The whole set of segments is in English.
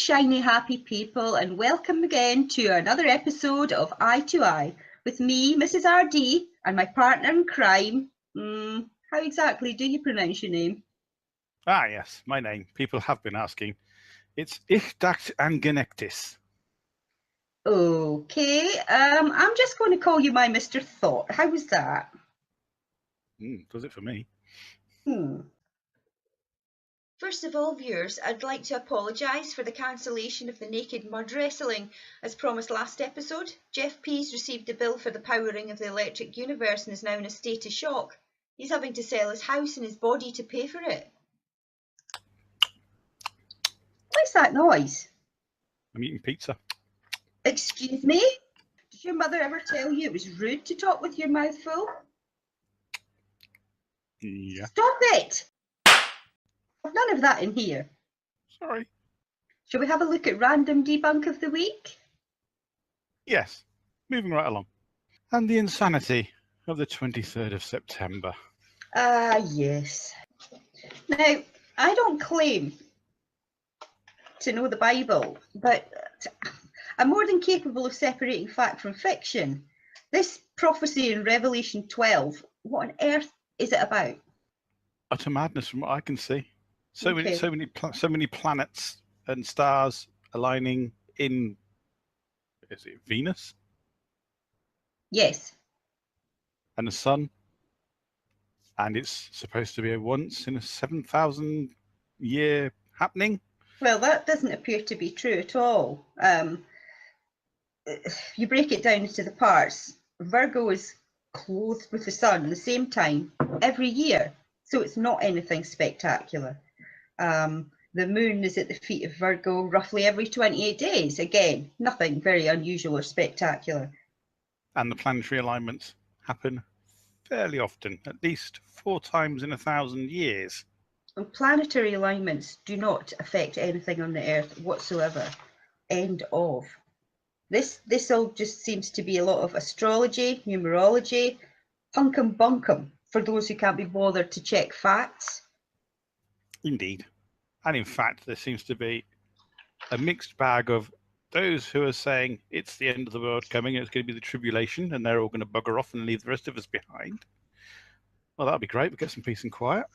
shiny happy people, and welcome again to another episode of Eye to Eye with me, Mrs. RD, and my partner in crime. How exactly do you pronounce your name? Ah, yes, my name. People have been asking. It's Ich dacht Angenectis. Okay, I'm just going to call you my Mr. Thought. How was that? Does it for me? First of all, viewers, I'd like to apologise for the cancellation of the naked mud wrestling. As promised last episode, Jeff P's received a bill for the powering of the electric universe and is now in a state of shock. He's having to sell his house and his body to pay for it. What's that noise? I'm eating pizza. Excuse me? Did your mother ever tell you it was rude to talk with your mouth full? Yeah. Stop it! I've none of that in here. Sorry. Shall we have a look at random debunk of the week? Yes. Moving right along. And the insanity of the 23rd of September. Ah, yes. Now, I don't claim to know the Bible, but I'm more than capable of separating fact from fiction. This prophecy in Revelation 12, what on earth is it about? Utter madness from what I can see. So Okay. many planets and stars aligning in, is it Venus? Yes. And the sun. And it's supposed to be a once in a 7,000 year happening. Well, that doesn't appear to be true at all. You break it down into the parts. Virgo is clothed with the sun the same time every year, so it's not anything spectacular. The moon is at the feet of Virgo roughly every 28 days. Again, nothing very unusual or spectacular. And the planetary alignments happen fairly often, at least 4 times in 1,000 years. And planetary alignments do not affect anything on the Earth whatsoever. End of. This all just seems to be a lot of astrology, numerology, hunkum bunkum for those who can't be bothered to check facts. Indeed. And in fact, there seems to be a mixed bag of those who are saying it's the end of the world coming and it's going to be the tribulation and they're all going to bugger off and leave the rest of us behind. Well, that'll be great. We'll get some peace and quiet.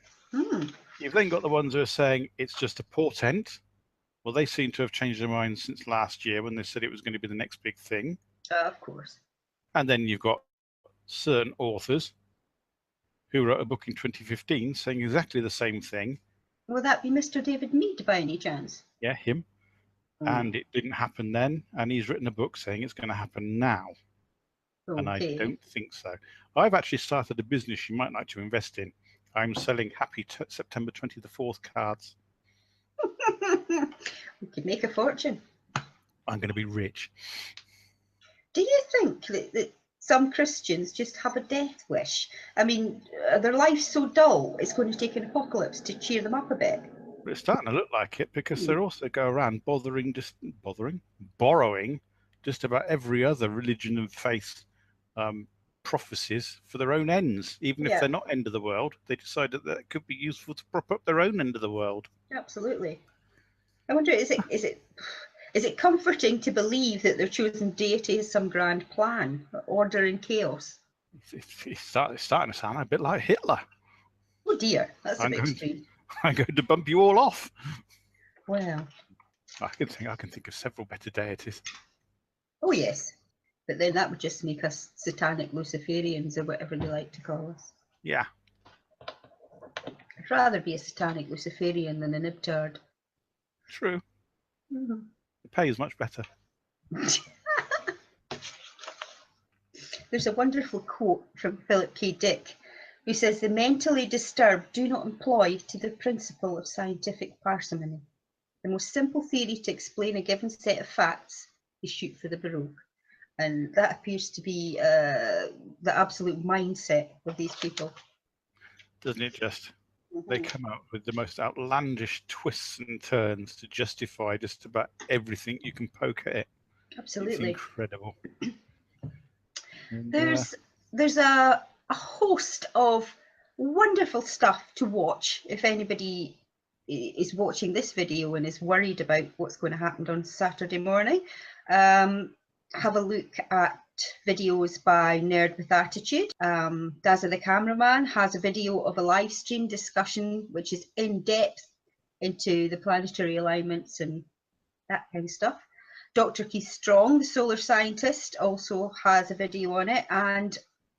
You've then got the ones who are saying it's just a portent. Well, they seem to have changed their minds since last year when they said it was going to be the next big thing. Of course. And then you've got certain authors who wrote a book in 2015 saying exactly the same thing. Will that be Mr. David Mead by any chance? Yeah, him. And it didn't happen then. And he's written a book saying it's going to happen now. Okay. And I don't think so. I've actually started a business you might like to invest in. I'm selling happy September 24th cards. We could make a fortune. I'm going to be rich. Do you think that some Christians just have a death wish? I mean, their life's so dull, it's going to take an apocalypse to cheer them up a bit. But it's starting to look like it because they also go around borrowing just about every other religion and faith prophecies for their own ends. Even if they're not end of the world, they decide that it could be useful to prop up their own end of the world. Absolutely. I wonder, is it comforting to believe that their chosen deity has some grand plan, order and chaos? It's starting to sound a bit like Hitler. Oh dear, that's a bit extreme. I'm going to bump you all off. Well, I can think of several better deities. Oh yes, but then that would just make us satanic Luciferians or whatever they like to call us. Yeah. I'd rather be a satanic Luciferian than a nibtard. True. The pay is much better. There's a wonderful quote from Philip K. Dick, who says, "The mentally disturbed do not employ to the principle of scientific parsimony. The most simple theory to explain a given set of facts is shoot for the Baroque." And that appears to be the absolute mindset of these people. Doesn't it just? They come out with the most outlandish twists and turns to justify just about everything you can poke at it. Absolutely. It's incredible. And, there's a host of wonderful stuff to watch if anybody is watching this video and is worried about what's going to happen on Saturday morning, have a look at videos by Nerd with Attitude. Dazza the cameraman has a video of a live stream discussion which is in depth into the planetary alignments and that kind of stuff. Dr. Keith Strong, the solar scientist, also has a video on it. And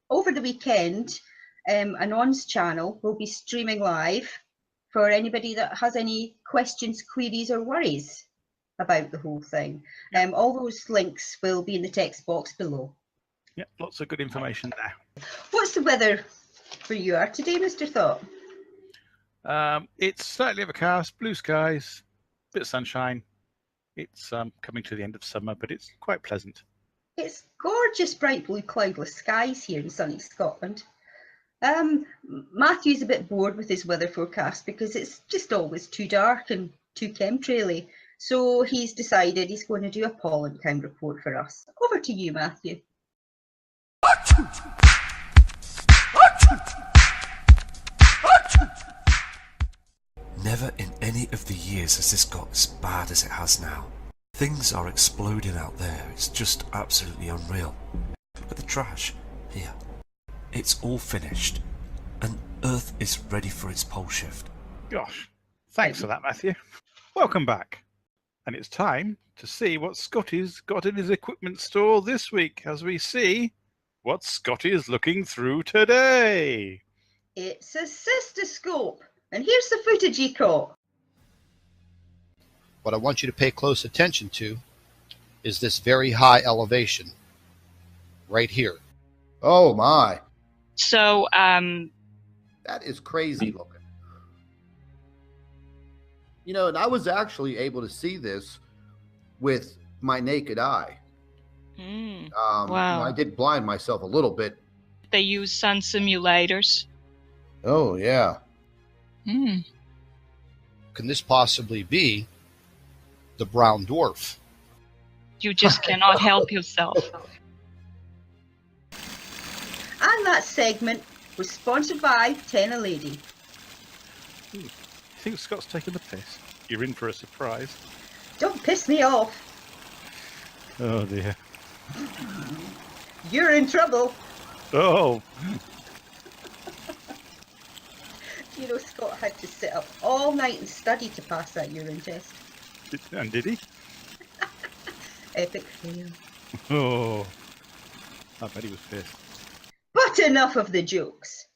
over the weekend, Anon's channel will be streaming live for anybody that has any questions, queries, or worries about the whole thing. All those links will be in the text box below. Yeah, lots of good information there. What's the weather for you today, Mr. Thought? It's slightly overcast, blue skies, bit of sunshine. It's coming to the end of summer, but it's quite pleasant. It's gorgeous, bright blue, cloudless skies here in sunny Scotland. Matthew's a bit bored with his weather forecast because it's just always too dark and too chemtraily. So he's decided he's going to do a pollen count report for us. Over to you, Matthew. Never in any of the years has this got as bad as it has now. Things are exploding out there. It's just absolutely unreal. Look at the trash here. It's all finished, and Earth is ready for its pole shift. Gosh, thanks for that, Matthew. Welcome back. And it's time to see what Scotty's got in his equipment store this week as we see what Scotty is looking through today. It's a cystoscope, and here's the footage he caught. What I want you to pay close attention to is this very high elevation right here. Oh my. So, That is crazy looking. You know, and I was actually able to see this with my naked eye. wow. I did blind myself a little bit. They use sun simulators. Oh, yeah. Mm. Can this possibly be the brown dwarf? You just cannot help yourself. And that segment was sponsored by Ten a Lady. I think Scott's taking the piss. You're in for a surprise. Don't piss me off. Oh dear. You're in trouble. Oh. You know, Scott had to sit up all night and study to pass that urine test. And did he? Epic fail. Oh. I bet he was pissed. But enough of the jokes.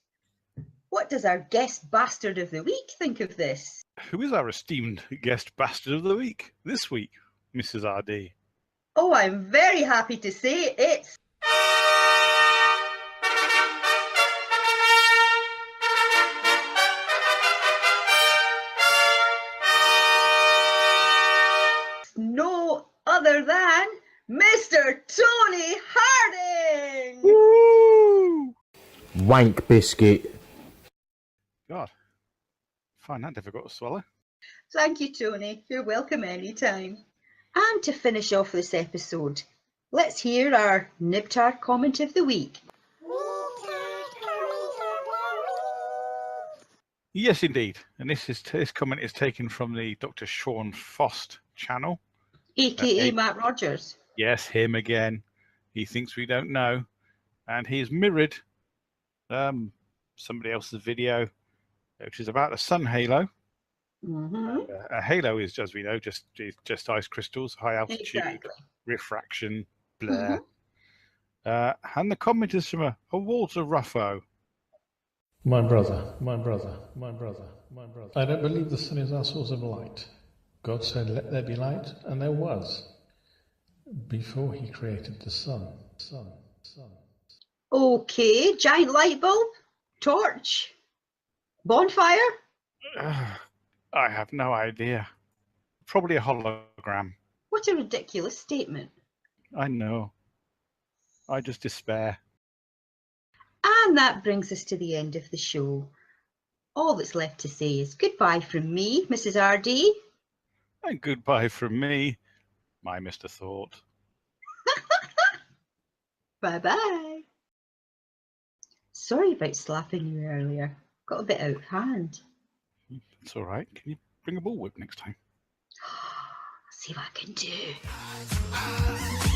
What does our guest bastard of the week think of this? Who is our esteemed guest bastard of the week this week, Mrs. RD? Oh, I'm very happy to say it's... no other than Mr. Tony Harding! Woo! Wank biscuit. God, find that difficult to swallow. Thank you, Tony. You're welcome anytime. And to finish off this episode, let's hear our Nibtar comment of the week. Yes, indeed. And this comment is taken from the Dr. Sean Fost channel. AKA Matt Rogers. Yes, him again. He thinks we don't know. And he's mirrored somebody else's video, which is about a sun halo. Mm-hmm. A halo is, as we know, just ice crystals, high altitude, Exactly. refraction, blare. And the comment is from a Walter Ruffo. My brother. I don't believe the sun is our source of light. God said, let there be light, and there was. Before he created the sun. Okay, giant light bulb, torch, bonfire. I have no idea. Probably a hologram. What a ridiculous statement. I know. I just despair. And that brings us to the end of the show. All that's left to say is goodbye from me, Mrs. RD. And goodbye from me, my Mr. Thought. Bye-bye. Sorry about slapping you earlier. Got a bit out of hand. It's all right. Can you bring a bullwhip next time. See what I can do.